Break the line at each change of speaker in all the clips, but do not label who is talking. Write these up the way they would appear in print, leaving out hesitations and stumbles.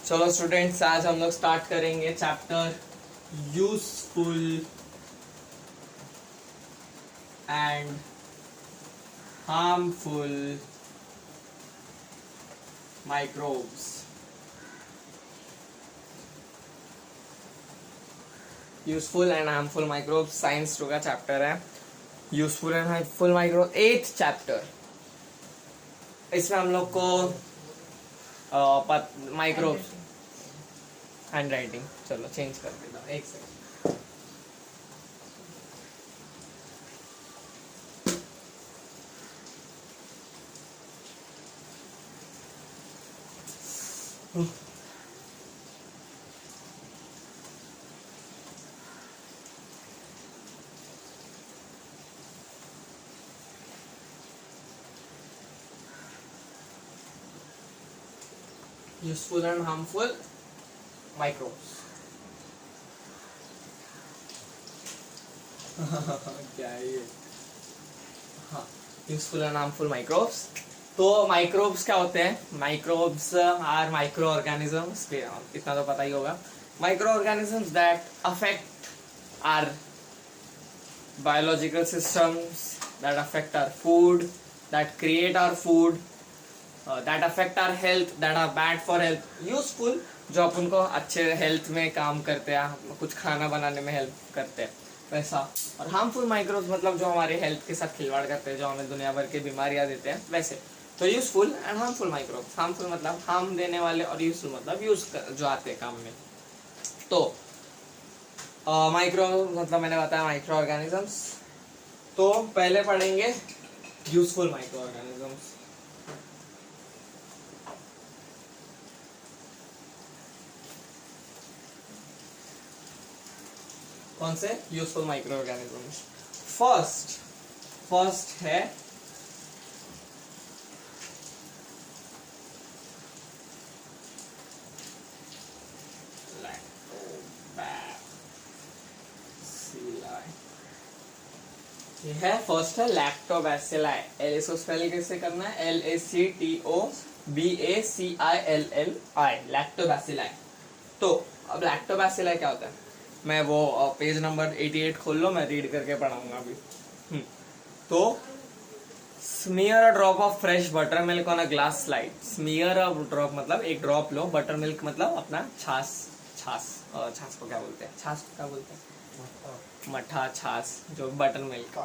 चलो स्टूडेंट्स, आज हम लोग स्टार्ट करेंगे chapter useful and harmful microbes. Useful and harmful microbes science 2 का चैप्टर है। Useful and harmful microbe 8th chapter. इसमें हम लोग को माइक्रोब्स हैंड राइटिंग, चलो चेंज कर देता हूँ, एक second. Useful and harmful microbes. क्या है ये? हाँ, यूजफुल एंड हार्मफुल माइक्रोब्स। तो माइक्रोब्स क्या होते हैं? माइक्रोब्स आर माइक्रो ऑर्गेनिजम्स, इतना तो पता ही होगा। Micro organisms that affect our biological systems, that affect our food, that create our food, that affect our health, that are bad for health. Useful जो अपन को अच्छे हेल्थ में काम करते हैं, कुछ खाना बनाने में हेल्प करते हैं वैसा। और हार्मफुल माइक्रोब्स मतलब जो हमारे हेल्थ के साथ खिलवाड़ करते हैं, जो हमें दुनिया भर की बीमारियां देते हैं वैसे। तो useful and harmful microbes. Harmful मतलब हार्म देने वाले, और यूजफुल मतलब यूज जो आते हैं काम में। तो माइक्रो मतलब मैंने बताया माइक्रो ऑर्गेनिजम्स। तो पहले पढ़ेंगे यूजफुल माइक्रो ऑर्गेनिजम्स। कौन से? Useful micro organisms. फर्स्ट है ये है फर्स्ट है लैक्टोबैसिलाई। एल इसको स्पेल कैसे करना है? LACTOBACILLI, lactobacilli. तो अब लैक्टोबैसिलाई क्या होता है? मैं वो पेज नंबर 88 खोल लो, मैं रीड करके पढ़ाऊंगा अभी। तो smear a drop of fresh butter milk on a glass slide. Smear a drop मतलब एक ड्रॉप लो, बटर मिल्क मतलब अपना छाछ को क्या बोलते हैं? छाछ को क्या बोलते हैं? मठा, छाछ, जो बटर मिल्क,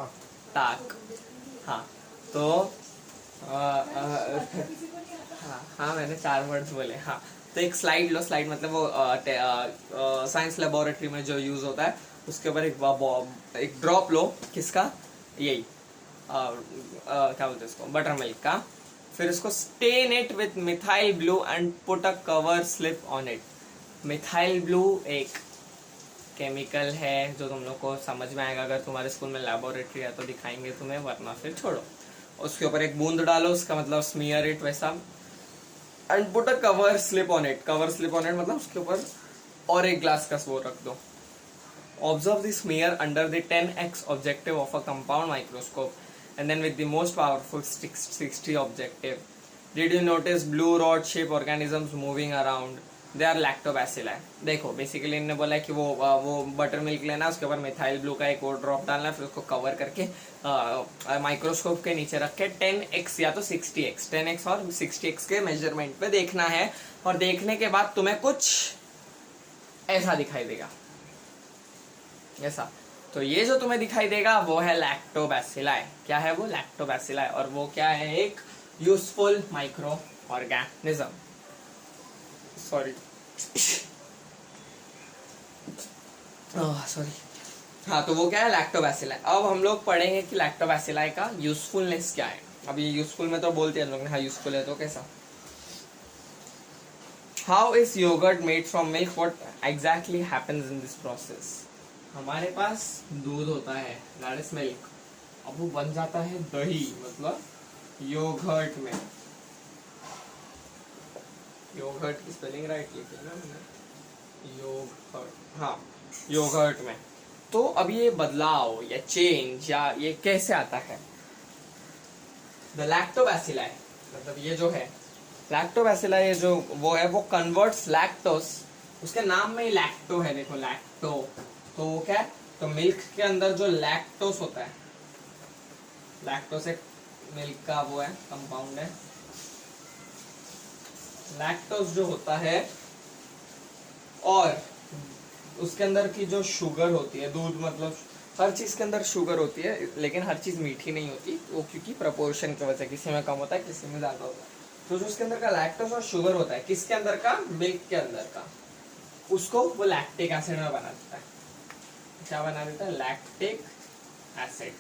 ताक। हाँ, तो हाँ मैंने 4 वर्ड्स बोले। हाँ, तो एक स्लाइड लो। स्लाइड मतलब वो साइंस लेबोरेटरी में जो यूज होता है, उसके ऊपर एक ड्रॉप लो। किसका? यही क्या बोलते हैं इसको? बटर मिल्क का। फिर उसको stain it with methyl blue and put a cover slip on it. Methyl blue एक केमिकल है जो तुम लोग को समझ में आएगा अगर तुम्हारे स्कूल में लेबोरेटरी है तो दिखाएंगे तुम्हें, वरना फिर छोड़ो। उसके ऊपर एक बूंद डालो, उसका मतलब स्मीयर इट वैसा। And put a cover slip on it. Cover slip on it मतलब उसके ऊपर और एक ग्लास का वो रख दो। Observe the smear under the 10x objective of a compound microscope and then with the most powerful 60 objective did you notice blue rod shape organisms moving around? They are lactobacilli. देखो basically इन्होंने बोला है कि वो butter milk लेना, उसके ऊपर methyl blue का एक और ड्रॉप डालना, फिर उसको कवर करके माइक्रोस्कोप के नीचे रख के 10x या तो 60x, 10x और 60x के मेजरमेंट पे देखना है। और देखने के बाद तुम्हें कुछ ऐसा दिखाई देगा, ऐसा। तो ये जो तुम्हें दिखाई देगा वो है लैक्टोबैसिलाई। क्या है वो? लैक्टोबैसिलाई। और वो क्या है? एक यूजफुल माइक्रो ऑर्गेनिज्म। सॉरी। हाँ, तो वो क्या है? लैक्टोबैसिलाई। अब हम लोग पढ़ेंगे कि लैक्टोबैसिलाई का यूजफुलनेस क्या है। अभी यूजफुल में तो बोलते हैं लोग, हाँ यूजफुल है तो कैसा? How is yogurt made from milk? What exactly happens in this process? हमारे पास दूध होता है, दैट इज मिल्क। अब वो बन जाता है दही, मतलब योगर्ट में। योगर्ट की स्पेलिंग राइट लिखी है ना मैंने? योगर्ट, हाँ योगर्ट में। तो अब ये बदलाव या चेंज या ये कैसे आता है? द लैक्टोबैसिलाई मतलब ये जो है लैक्टोबैसिला ये जो वो है वो कन्वर्ट्स लैक्टोस, उसके नाम में ही लैक्टो है, देखो लैक्टो, तो वो क्या है, तो मिल्क के अंदर जो लैक्टोस होता है, लैक्टोस एक मिल्क का वो है कंपाउंड है, लैक्टोस जो होता है, और उसके अंदर की जो शुगर होती है, दूध मतलब हर चीज के अंदर शुगर होती है, लेकिन हर चीज मीठी नहीं होती वो, क्योंकि प्रपोर्शन की वजह, किसी में कम होता है किसी में ज्यादा होता है। तो जो उसके अंदर का लैक्टोस और शुगर होता है, किसके अंदर का, मिल्क के अंदर का, उसको वो लैक्टिक एसिड में बना देता है। क्या बना देता है, लैक्टिक एसिड।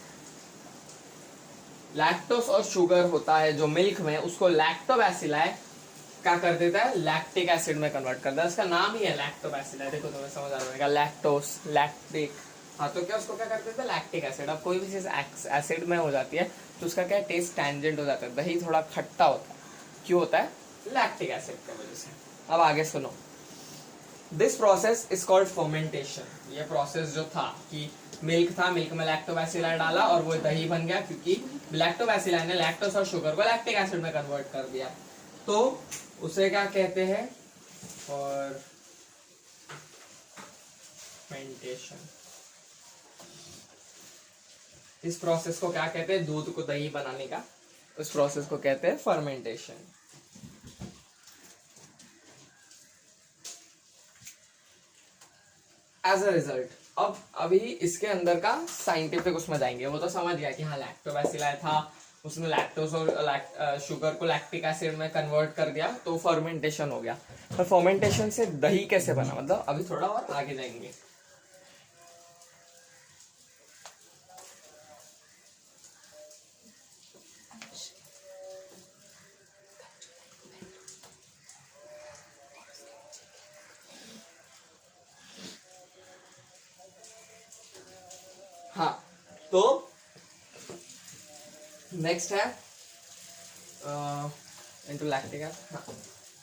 लैक्टोस और शुगर होता है जो मिल्क में, उसको लैक्टोबैसिलाई क्या कर देता है, लैक्टिक एसिड में कन्वर्ट कर देता है। उसका नाम ही है लैक्टोबैसिलाई। देखो तुम्हें समझ आ रहा है, लैक्टोस लैक्टिक, हाँ तो क्या उसको क्या कर देता है, लैक्टिक एसिड। अब कोई भी चीज एसिड में हो जाती है तो उसका क्या टेस्ट टैंजेंट हो जाता है, दही थोड़ा खट्टा होता है, क्यों होता है, लैक्टिक एसिड की वजह से। अब आगे सुनो, this process is called fermentation. ये प्रोसेस जो था कि मिल्क था, मिल्क में लैक्टोबैसिलाई डाला और वो दही बन गया, क्योंकि लैक्टोबैसिलाई ने लैक्टोस और शुगर को लैक्टिक एसिड में कन्वर्ट कर दिया, तो उसे क्या कहते हैं, और फर्मेंटेशन। इस प्रोसेस को क्या कहते हैं, दूध को दही बनाने का, उस प्रोसेस को कहते हैं फर्मेंटेशन। एज अ रिजल्ट, अब अभी इसके अंदर का साइंटिफिक उसमें जाएंगे। वो तो समझ गया कि हाँ लैक्टोबैसिलाई था, उसने लैक्टोज और शुगर को लैक्टिक एसिड में कन्वर्ट कर दिया, तो फर्मेंटेशन हो गया। पर फर्मेंटेशन से दही कैसे बना, मतलब अभी थोड़ा और आगे जाएंगे। हाँ तो नेक्स्ट है इनटू लैक्टिक एसिड। हाँ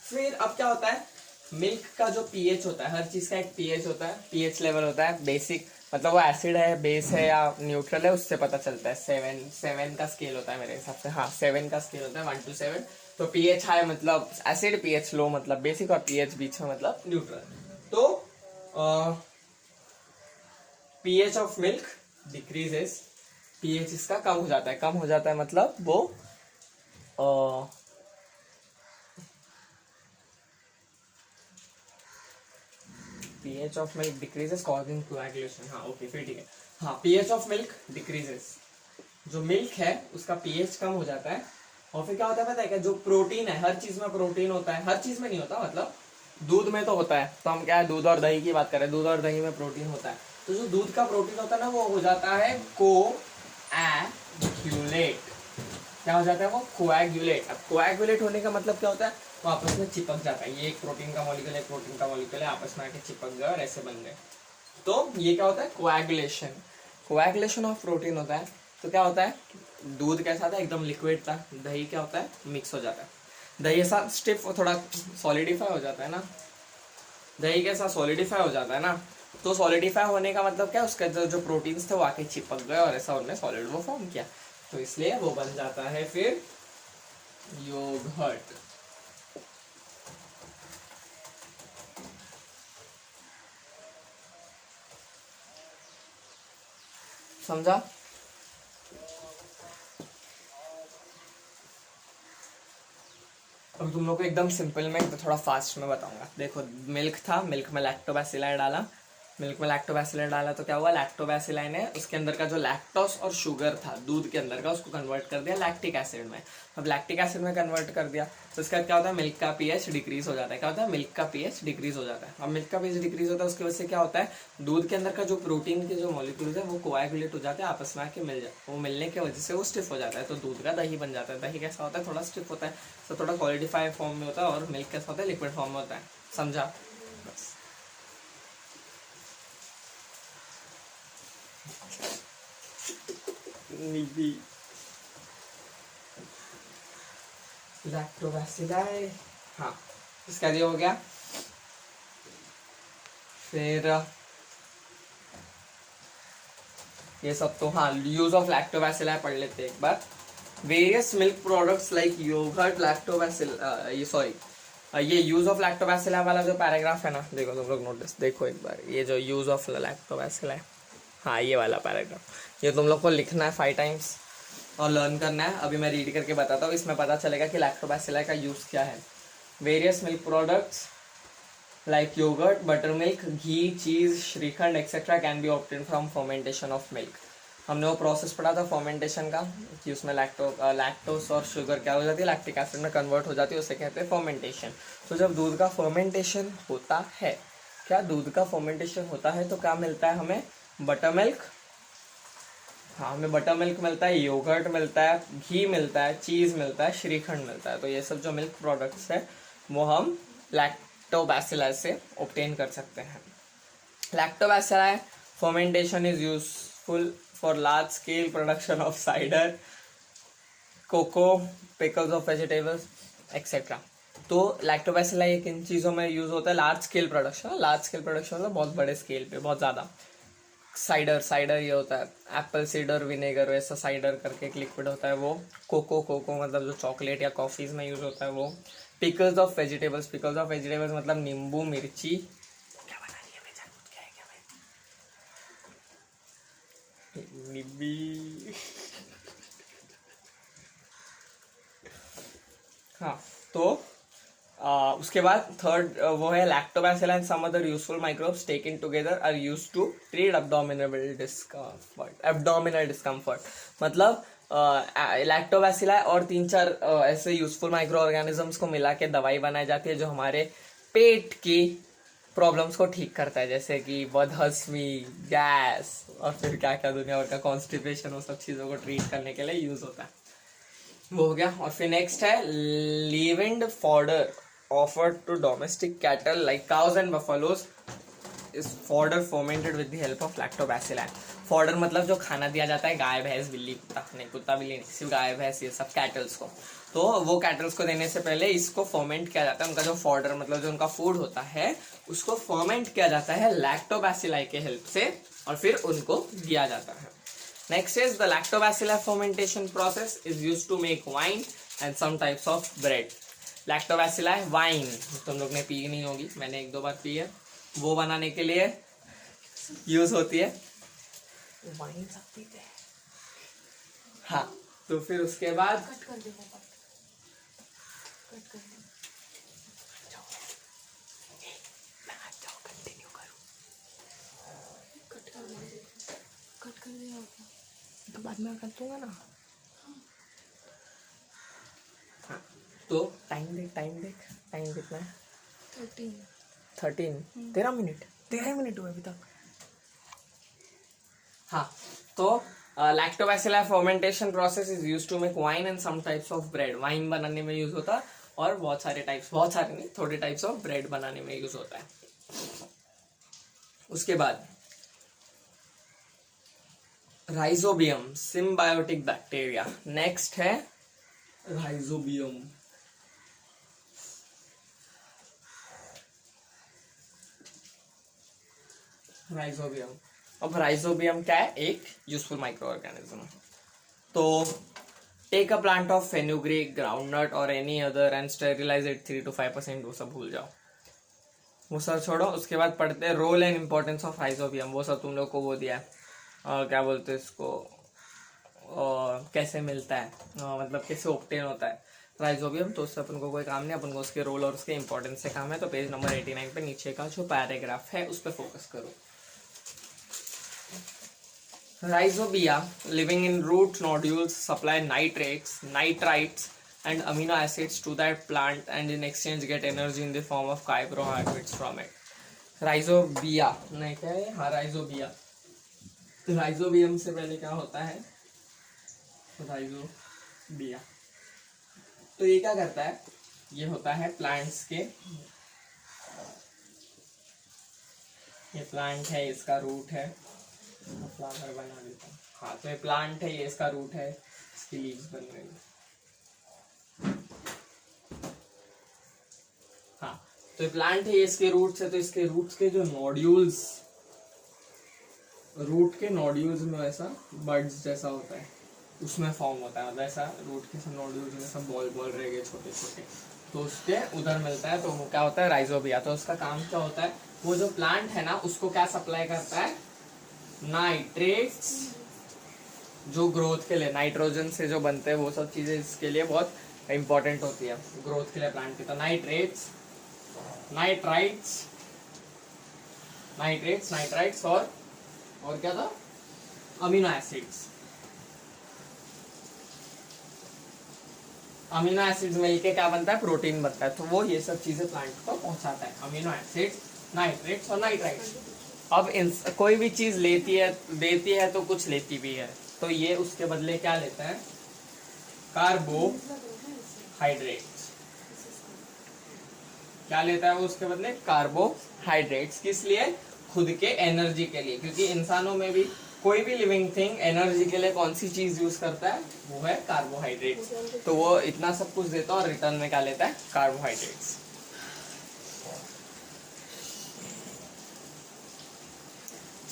फिर अब क्या होता है, मिल्क का जो पीएच होता है, हर चीज का एक पीएच होता है, पीएच लेवल होता है बेसिक, मतलब वो एसिड है, बेस है या न्यूट्रल है, उससे पता चलता है। 7 का स्केल होता है मेरे हिसाब से, हाँ 7 का स्केल होता है, 1 to 7। तो पीएच हाई मतलब एसिड, पीएच लो मतलब बेसिक, और पीएच बीच में मतलब न्यूट्रल। तो pH of milk decreases, pH इसका कम हो जाता है, कम हो जाता है मतलब वो pH of milk decreases causing coagulation। हाँ ओके फिर ठीक है, हाँ pH of milk decreases, जो मिल्क है उसका pH कम हो जाता है। और फिर क्या होता है पता है क्या, जो प्रोटीन है, हर चीज में प्रोटीन होता है, हर चीज में नहीं होता, मतलब दूध में तो होता है, तो हम क्या है दूध और दही की बात करें, दूध और दही में प्रोटीन होता है, तो जो दूध का प्रोटीन होता है ना वो हो जाता है कोएगुलेट। क्या हो जाता है वो, कोएगुलेट। अब कोएगुलेट होने का मतलब क्या होता है, वो आपस में चिपक जाता है, ये एक प्रोटीन का मॉलिक्यूल एक प्रोटीन का मॉलिक्यूल है, आपस में आके चिपक गए और ऐसे बन गए, तो ये क्या होता है, कोएगुलेशन। कोएगुलेशन ऑफ प्रोटीन होता है। तो क्या होता है, दूध कैसा था, एकदम लिक्विड था, दही क्या होता है, मिक्स हो जाता है, दही ऐसा स्टिफ थोड़ा सॉलिडिफाई हो जाता है ना, दही कैसा सॉलिडिफाई हो जाता है ना, तो सॉलिडिफाई होने का मतलब क्या, उसके जो प्रोटीन्स थे वो आके चिपक गए और ऐसा उन्होंने सॉलिड वो फॉर्म किया, तो इसलिए वो बन जाता है फिर योगर्ट। समझा। अब तुम लोग को एकदम सिंपल में थोड़ा फास्ट में बताऊंगा। देखो मिल्क था, मिल्क में लैक्टोबैसिलाई डाला, मिल्क में लैक्टोबैसिलाई डाला तो क्या हुआ, लैक्टोबैसिलाई ने उसके अंदर का जो लैक्टोस और शुगर था दूध के अंदर का, उसको कन्वर्ट कर दिया लैक्टिक एसिड में। अब लैक्टिक एसिड में कन्वर्ट कर दिया तो इसका क्या होता है, मिल्क का पीएच डिक्रीज हो जाता है। क्या होता है, मिल्क का पीएच डिक्रीज हो जाता है। अब मिल्क का पीएच डिक्रीज होता है, उसकी वजह से क्या होता है, दूध के अंदर का जो प्रोटीन के जो मॉलिक्यूल्स है वो कोएगुलेट हो जाते हैं, आपस में आके मिल जाते, वो मिलने की वजह से वो स्टिफ हो जाता है, तो दूध का दही बन जाता है। दही कैसा होता है, थोड़ा स्टिफ होता है, तो थोड़ा सॉलिडिफाई फॉर्म में होता है, और मिल्क कैसा होता है, लिक्विड फॉर्म में होता है। समझा, बस। निधि लैक्टोबैसिलाई, हाँ इसका ये हो गया। फिर ये सब तो हाँ यूज ऑफ लैक्टोबैसिलाई पढ़ लेते एक बार। Various milk products like yoghurt lactobacilli, ये सॉरी, ये यूज ऑफ लैक्टोबैसिला वाला जो पैराग्राफ है ना, देखो तुम लोग नोटिस देखो एक बार, ये जो यूज ऑफ लैक्टोबैसिला है, हाँ ये वाला पैराग्राफ, ये तुम लोग को लिखना है 5 टाइम्स और लर्न करना है। अभी मैं रीड करके बताता हूँ, इसमें पता चलेगा कि लैक्टोबैसिला का यूज क्या है। Various milk products like yogurt, buttermilk, ghee, cheese, shrikhand etcetera can be obtain from fermentation of milk. हमने वो प्रोसेस पढ़ा था फर्मेंटेशन का, कि उसमें लैक्टोस और शुगर क्या हो जाती है, लैक्टिक एसिड में कन्वर्ट हो जाती है, उसे कहते हैं फर्मेंटेशन। तो जब दूध का फर्मेंटेशन होता है, क्या दूध का फर्मेंटेशन होता है तो क्या मिलता है हमें, बटर मिल्क, हाँ हमें बटर मिल्क मिलता है, योगर्ट मिलता है, घी मिलता है, चीज़ मिलता है, श्रीखंड मिलता है। तो ये सब जो मिल्क प्रोडक्ट्स है वो हम लैक्टोबैसिला से ऑब्टेन कर सकते हैं। Lactobacillus fermentation is useful for large scale production of cider, cocoa, pickles of vegetables etcetera. तो लैक्टोबैसिला ये किन चीज़ों में यूज होता है, large scale production, large scale production मतलब बहुत बड़े स्केल पे, बहुत ज़्यादा। साइडर ये होता है एप्पल साइडर विनेगर, वैसा साइडर करके एक लिक्विड होता है वो। कोको मतलब जो चॉकलेट या कॉफीज में यूज होता है वो। पिकल्स ऑफ वेजिटेबल्स मतलब नींबू मिर्ची, क्या बना लिया मैं, जानबूझ के है क्या मैं, निब्बी हाँ। तो उसके बाद थर्ड वो है lactobacillus and some other useful microbes taken together are used to treat abdominal discomfort. मतलब लैक्टोबैसिला और 3-4 ऐसे यूजफुल माइक्रो ऑर्गेनिजम्स को मिला के दवाई बनाई जाती है जो हमारे पेट की प्रॉब्लम्स को ठीक करता है, जैसे कि बदहजमी, गैस और फिर क्या क्या दुनिया भर का कॉन्स्टिपेशन, वो सब चीज़ों को ट्रीट करने के लिए यूज होता है। वो हो गया। और फिर नेक्स्ट है लीवेंड fodder offered to domestic cattle like cows and buffaloes is fodder fermented with the help of lactobacilli। Fodder मतलब जो खाना दिया जाता है गाय भैंस बिल्ली कुत्ता, नहीं कुत्ता बिल्ली नहीं, सिर्फ गाय भैंस ये सब कैटल्स को। तो वो कैटल्स को देने से पहले इसको फर्मेंट किया जाता है, उनका जो फॉडर मतलब जो उनका फूड होता है उसको फर्मेंट किया जाता है लैक्टोबैसिलाई के हेल्प से, और फिर उनको दिया जाता है। Next is the lactobacillus fermentation process is used to make wine and some types of bread. Lactobacillus wine तुम लोग ने पी नहीं होगी, मैंने 1-2 बार पी है, वो बनाने के लिए यूज होती है, वाइन सब पीते हैं। हाँ तो फिर उसके बाद
कट कर दे पापा, कट कर दे,
मैं आज जाओ कंटिन्यू करूं,
कट कर दे, कट कर दे पापा,
तो बाद में कर दूंगा ना। हाँ तो टाइम देख टाइम कितना है, 13 13 मिनट हुए अभी तक। हाँ तो lactobacillus fermentation process is used to make wine and some types of bread. Wine बनाने में यूज होता है और बहुत सारे नहीं थोड़े टाइप्स ऑफ ब्रेड बनाने में यूज होता है। उसके बाद राइजोबियम सिम्बायोटिक बैक्टीरिया, नेक्स्ट है राइजोबियम। अब राइजोबियम क्या है, एक यूजफुल माइक्रो ऑर्गेनिज्म। तो take a plant of fenugreek, groundnut और any other and sterilise it 3 to 5%, वो सब भूल जाओ, वो सब छोड़ो। उसके बाद पढ़ते हैं role and importance of rhizobium, वो सब तुम लोग को वो दिया है, क्या बोलते हैं इसको, कैसे मिलता है, मतलब कैसे ऑब्टेन होता है राइजोबियम। तो उससे अपन को कोई काम नहीं, अपन को उसके रोल और उसके इंपॉर्टेंस से काम है। तो पेज नंबर 89 पे नीचे का जो पैराग्राफ है उस पर फोकस करो। Rhizobia living in root nodules supply nitrates and amino acids to that plant and in exchange get energy in the form of carbohydrates from it। Rhizobia नहीं क्या है, हाँ rhizobia। तो rhizobium से पहले क्या होता है, rhizobia तो ये क्या करता है, ये होता है प्लांट्स के, ये प्लांट है, इसका रूट है, फ्लावर बना देता हूँ। हाँ तो ये प्लांट है, ये इसका रूट है, इसकी लीव्स बन गई। हाँ तो ये प्लांट है, ये इसके रूट्स है, तो इसके रूट्स के जो नोड्यूल्स, रूट के नोड्यूल्स में ऐसा बर्ड्स जैसा होता है, उसमें फॉर्म होता है, मतलब ऐसा रूट के सब नोड्यूल्स में सब बॉल बॉल रह गए छोटे छोटे, तो उसके उधर मिलता है, तो वो क्या होता है राइजोबिया। तो उसका काम क्या होता है, वो जो प्लांट है ना उसको क्या सप्लाई करता है, नाइट्रेट्स, जो ग्रोथ के लिए नाइट्रोजन से जो बनते हैं वो सब चीजें इसके लिए बहुत इंपॉर्टेंट होती है ग्रोथ के लिए प्लांट की। तो नाइट्रेट्स, नाइट्राइट्स, नाइट्रेट्स, नाइट्राइट्स और क्या था, अमीनो एसिड्स। अमीनो एसिड्स मिलके क्या बनता है, प्रोटीन बनता है। तो वो ये सब चीजें प्लांट को पहुंचाता है, अमीनो एसिड्स, नाइट्रेट्स और नाइट्राइट्स। अब कोई भी चीज लेती है देती है तो कुछ लेती भी है, तो ये उसके बदले क्या लेता है, कार्बोहाइड्रेट्स। क्या लेता है वो उसके बदले, कार्बोहाइड्रेट्स। किस लिए, खुद के एनर्जी के लिए, क्योंकि इंसानों में भी कोई भी लिविंग थिंग एनर्जी के लिए कौन सी चीज यूज करता है, वो है कार्बोहाइड्रेट्स। तो वो इतना सब कुछ देता है और रिटर्न में क्या लेता है, carbohydrates.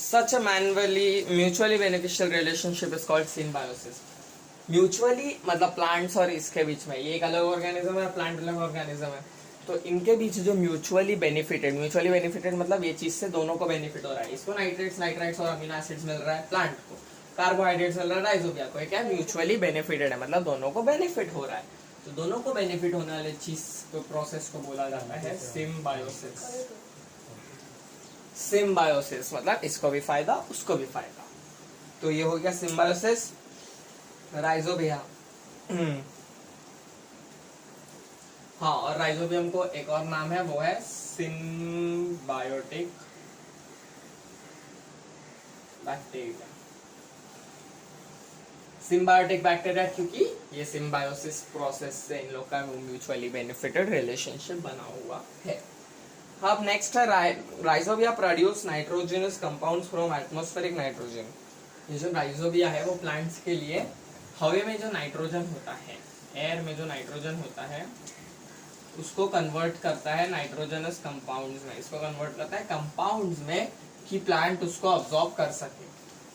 Such a mutually beneficial relationship is called symbiosis. Mutually मतलब प्लांट्स और इसके बीच में, ये एक अलग ऑर्गेनिज्म है, प्लांट अलग ऑर्गेनिज्म है, तो इनके बीच जो म्यूचुअली बेनिफिटेड मतलब ये चीज से दोनों को बेनिफिट हो रहा है। इसको नाइट्रेट्स, नाइट्राइट्स और अमीनो एसिड्स मिल रहा है प्लांट को, कार्बोहाइड्रेट्स मिल रहा है राइजोबिया को। क्या म्यूचुअली बेनिफिटेड है, मतलब दोनों को बेनिफिट हो रहा है। तो दोनों को बेनिफिट होने वाले चीज को, प्रोसेस को बोला जाता है सिम्बायोसिस। सिम्बायोसिस मतलब इसको भी फायदा उसको भी फायदा। तो ये हो गया सिम्बायोसिस, राइजोबिया। हाँ, और राइजोबियम को एक और नाम है, वो है सिम्बायोटिक बैक्टीरिया। सिम्बायोटिक बैक्टीरिया क्योंकि ये सिम्बायोसिस प्रोसेस से इन लोग का म्यूचुअली बेनिफिटेड रिलेशनशिप बना हुआ है। अब नेक्स्ट है rhizobia produce nitrogenous compounds from atmospheric nitrogen. ये जो राइजोबिया है वो प्लांट्स के लिए हवा में जो नाइट्रोजन होता है, एयर में जो नाइट्रोजन होता है, उसको कन्वर्ट करता है नाइट्रोजनस कंपाउंड्स में। इसको कन्वर्ट करता है कंपाउंड्स में कि प्लांट उसको अब्सॉर्ब कर सके।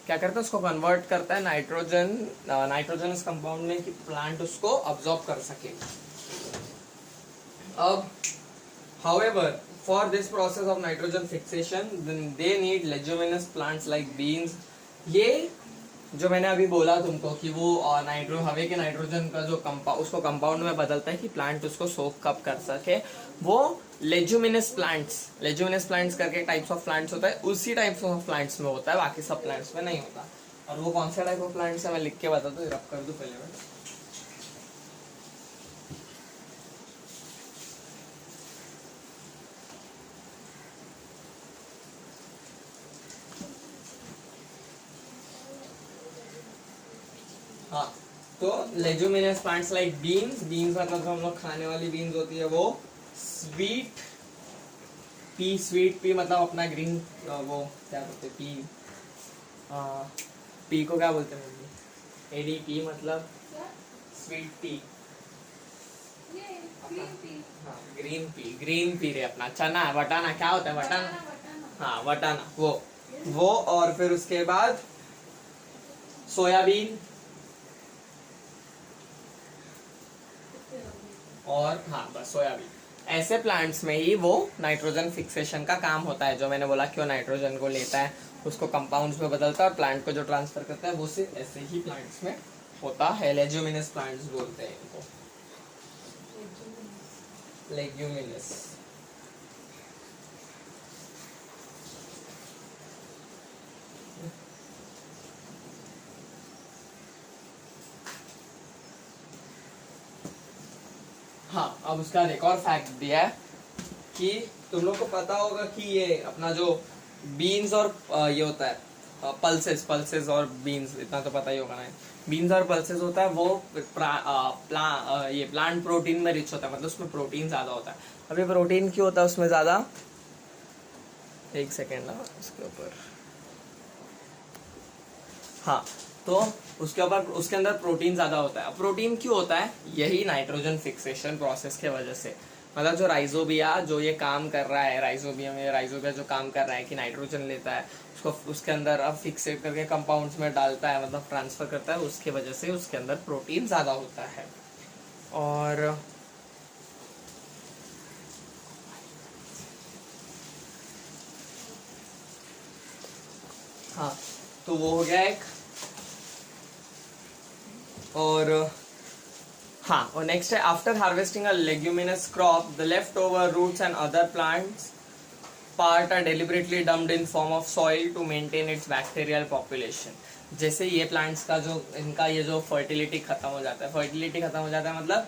क्या करता है, उसको कन्वर्ट करता है नाइट्रोजनस कंपाउंड में कि प्लांट उसको अब्सॉर्ब कर सके। अब however for this process of nitrogen fixation then they need leguminous plants like beans। ये जो मैंने अभी बोला तुमको कि वो हवे के नाइट्रोजन का जो उसको कंपाउंड में बदलता है कि प्लांट उसको सोक कब कर सके, वो लेजुमिनस प्लांट्स करके टाइप्स ऑफ प्लांट्स होता है, उसी टाइप्स ऑफ प्लांट्स में होता है, बाकी सब प्लांट्स में नहीं होता। और वो कौन सा टाइप ऑफ प्लांट्स है मैं लिख के बताता हूँ, रब कर दूं पहले मैं। हाँ, तो लेजुमिनस प्लांट्स लाइक बीन्स मतलब जो हम लोग खाने वाली बीन्स होती है, वो स्वीट पी मतलब अपना ग्रीन, वो क्या बोलते हैं, पी को क्या बोलते हैं, एडीपी मतलब स्वीट पी, ग्रीन पी रे, अपना चना, वटाना क्या होता है, वटाना, हाँ वटाना, वो और फिर उसके बाद सोयाबीन और हाँ बस सोयाबीन। ऐसे प्लांट्स में ही वो नाइट्रोजन फिक्सेशन का काम होता है, जो मैंने बोला कि वो नाइट्रोजन को लेता है, उसको कंपाउंड्स में बदलता है और प्लांट को जो ट्रांसफर करता है, वो सिर्फ ऐसे ही प्लांट्स में होता है। लेग्यूमिनस प्लांट्स बोलते हैं इनको, लेग्यूमिनस। हाँ, अब उसका एक और फैक्ट दिया है कि तुम लोग को पता होगा कि ये अपना जो बीन्स और ये होता है पल्सेस और बीन्स, इतना तो पता ही होगा ना, बीन्स और पल्सेस होता है वो ये प्लांट प्रोटीन में रिच होता है, मतलब उसमें प्रोटीन ज्यादा होता है। अब ये प्रोटीन क्यों होता है उसमें ज्यादा, एक सेकेंड ना उसके ऊपर, हाँ, तो उसके अंदर प्रोटीन ज्यादा होता है। प्रोटीन क्यों होता है, यही नाइट्रोजन फिक्सेशन प्रोसेस के वजह से। मतलब जो राइजोबिया जो ये काम कर रहा है, राइजोबिया जो काम कर रहा है कि नाइट्रोजन लेता है उसको उसके अंदर अब फिक्सेट करके कंपाउंड्स में डालता है, मतलब ट्रांसफर करता है, उसके वजह से उसके अंदर प्रोटीन ज़्यादा होता है। और हाँ, तो वो हो गया एक। और हाँ, और नेक्स्ट है after harvesting a leguminous crop the left over roots and other plants part are deliberately dumped in form of soil to maintain its bacterial population. जैसे ये प्लांट्स का जो इनका ये जो फर्टिलिटी खत्म हो जाता है, मतलब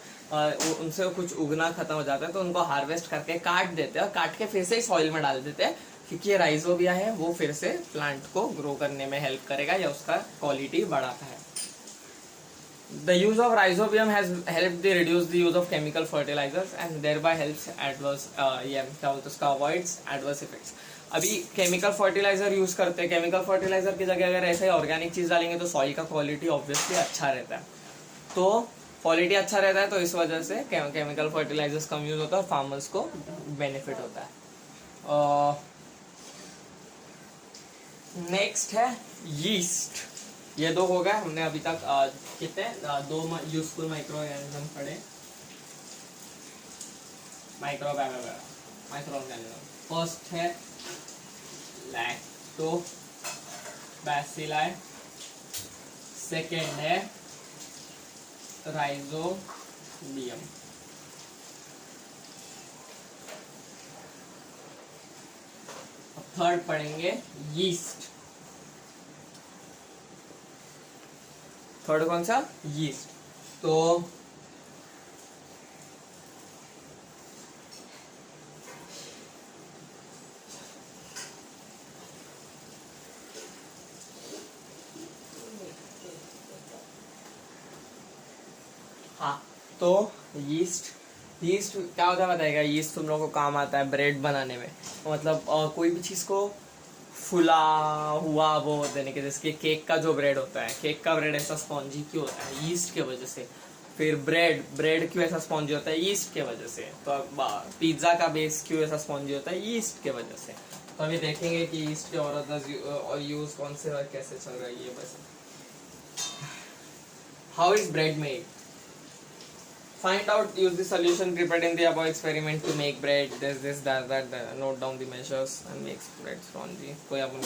उनसे कुछ उगना खत्म हो जाता है, तो उनको हार्वेस्ट करके काट देते हैं और काट के फिर से सॉइल में डाल देते हैं, क्योंकि ये राइजोबिया है वो फिर से प्लांट को ग्रो करने में हेल्प करेगा या उसका क्वालिटी बढ़ाता है। The use of rhizobium has helped to reduce the use of chemical fertilizers and thereby helps adverse क्या बोलते उसका avoids adverse effects। अभी केमिकल फर्टिलाइजर यूज करते हैं, केमिकल फर्टिलाइजर की जगह अगर ऐसे ऑर्गेनिक चीज डालेंगे तो सॉइल का क्वालिटी ऑब्वियसली अच्छा रहता है, तो क्वालिटी अच्छा रहता है, तो इस वजह से केमिकल फर्टिलाइजर्स कम यूज होता है और फार्मर्स को बेनिफिट होता है। नेक्स्ट है यीस्ट। ये दो हो गए हमने अभी तक कितने दो यूजफुल माइक्रो ऑर्गेनिज्म पढ़े, माइक्रो ऑर्गेनिज्म। फर्स्ट है लैक्टोबैसिलाई, सेकेंड है राइजोबियम, थर्ड पढ़ेंगे यीस्ट। थर्ड कौन सा? यीस्ट। तो हाँ, तो यीस्ट क्या होता है बताएगा। यीस्ट तुम लोगों को काम आता है ब्रेड बनाने में, मतलब कोई भी चीज को फुला हुआ वो देने के, जैसे केक का जो ब्रेड होता है, केक का ब्रेड ऐसा स्पॉन्जी क्यों होता है? यीस्ट के वजह से। फिर ब्रेड क्यों ऐसा स्पॉन्जी होता है? यीस्ट के वजह से। तो अब पिज्जा का बेस क्यों ऐसा स्पॉन्जी होता है? यीस्ट के वजह से। तो अभी देखेंगे कि यीस्ट के और यूज कौन से और कैसे चल रहा है ये बस। How is bread made? Find out, use the solution prepared in the above experiment to make bread. This, that. Note down the measures and make bread spongy. कोई अपन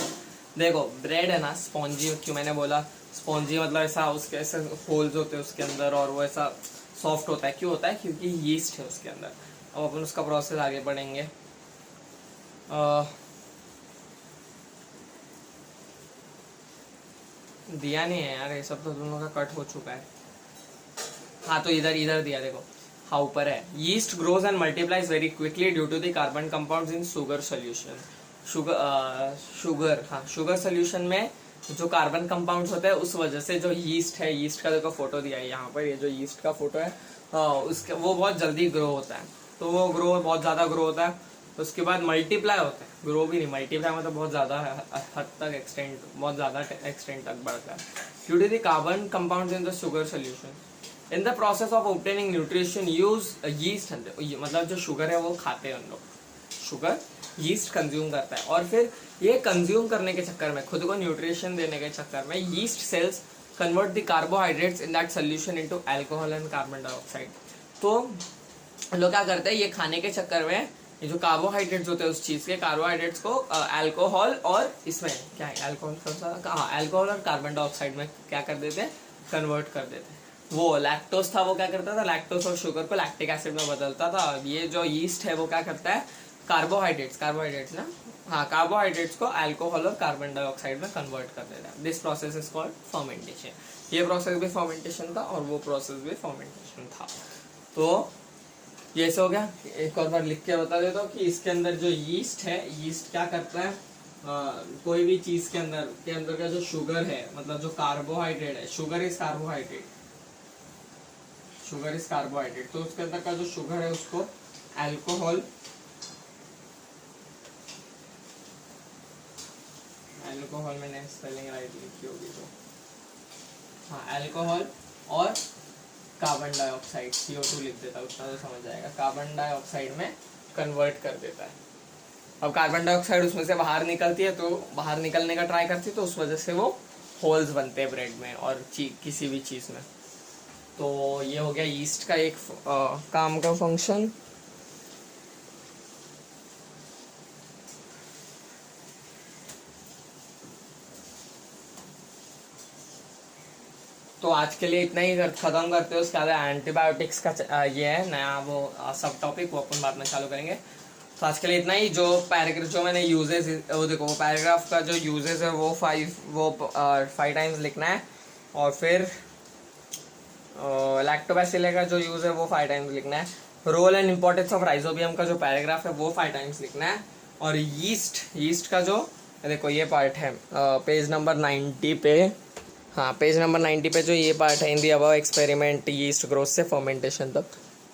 देखो, ब्रेड है ना स्पॉन्जी क्यों मैंने बोला? स्पॉन्जी मतलब ऐसा उसके ऐसे होल्स होते हैं उसके अंदर और वो ऐसा सॉफ्ट होता है। क्यों होता है? क्योंकि यीस्ट है उसके अंदर। अब अपन उसका प्रोसेस आगे पढ़ेंगे। दिया नहीं है यार, ये सब तो दोनों का कट हो चुका है। हाँ, तो इधर दिया देखो, हाँ ऊपर है। Yeast grows and multiplies very quickly due to the carbon compounds in sugar solution. Sugar solution में जो कार्बन कंपाउंड्स होते हैं उस वजह से जो यीस्ट है, यीस्ट का देखो फोटो दिया है यहाँ पर, ये जो यीस्ट का फोटो है उसके वो बहुत जल्दी ग्रो होता है। तो वो बहुत ज़्यादा ग्रो होता है, तो उसके बाद मल्टीप्लाई होता है। ग्रो भी नहीं, मल्टीप्लाई मतलब बहुत ज़्यादा हद तक एक्सटेंड, बहुत ज़्यादा एक्सटेंड तक बढ़ता है due to the carbon compounds in the sugar solution. In the process of obtaining nutrition use yeast, मतलब जो शुगर है वो खाते हैं हम लोग, शुगर यीस्ट कंज्यूम करता है, और फिर ये कंज्यूम करने के चक्कर में, खुद को न्यूट्रिशन देने के चक्कर में, yeast cells convert the carbohydrates in that solution into alcohol and carbon dioxide. तो लोग क्या करते हैं, ये खाने के चक्कर में ये जो कार्बोहाइड्रेट्स होते हैं उस चीज के, कार्बोहाइड्रेट्स को अल्कोहल और इसमें क्या है, अल्कोहल और कार्बन डाइऑक्साइड में क्या कर देते हैं, कन्वर्ट कर देते हैं। वो लैक्टोज था, वो क्या करता था, लैक्टोज और शुगर को लैक्टिक एसिड में बदलता था। ये जो यीस्ट है वो क्या करता है, कार्बोहाइड्रेट्स ना, हाँ, कार्बोहाइड्रेट्स को अल्कोहल और कार्बन डाइऑक्साइड में कन्वर्ट कर देता है। This process is called fermentation. ये प्रोसेस भी फर्मेंटेशन था और वो प्रोसेस भी फर्मेंटेशन था। तो ये ऐसा हो गया। एक और बार लिख के बता देता हूँ कि इसके अंदर जो यीस्ट है, यीस्ट क्या करता है, कोई भी चीज के अंदर का जो शुगर है, मतलब जो कार्बोहाइड्रेट है, शुगर इज कार्बोहाइड्रेट, तो उसके अंदर का जो शुगर है उसको अल्कोहल मैंने स्पेलिंग राइट लिखी होगी तो, हाँ, अल्कोहल और कार्बन डाइऑक्साइड, CO2 लिख देता है, उतना तो समझ जाएगा, कार्बन डाइऑक्साइड में कन्वर्ट कर देता है। अब कार्बन डाइऑक्साइड उसमें से बाहर निकलती है, तो बाहर निकलने का ट्राई करती है, तो उस वजह से वो होल्स बनते हैं ब्रेड में और किसी भी चीज़ में। तो ये हो गया यीस्ट का एक काम का फंक्शन। तो आज के लिए इतना ही खत्म करते हो। उसके बाद एंटीबायोटिक्स का ये है नया वो सब टॉपिक, वो अपन बाद में चालू करेंगे। तो आज के लिए इतना ही। जो पैराग्राफ जो मैंने यूजेस, वो देखो, वो पैराग्राफ का जो यूजेस है वो 5 टाइम्स लिखना है, और फिर लैक्टोबैसिले का जो यूज है वो 5 टाइम्स लिखना है। Role and importance of rhizobium का जो पैराग्राफ है वो 5 टाइम्स लिखना है। और यीस्ट का जो देखो ये पार्ट है पेज नंबर 90 पे, हाँ पेज नंबर 90 पे जो ये पार्ट है, in the above experiment yeast growth से फर्मेंटेशन तक,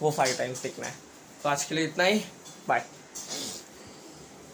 वो 5 टाइम्स लिखना है। तो आज के लिए इतना ही, बाय।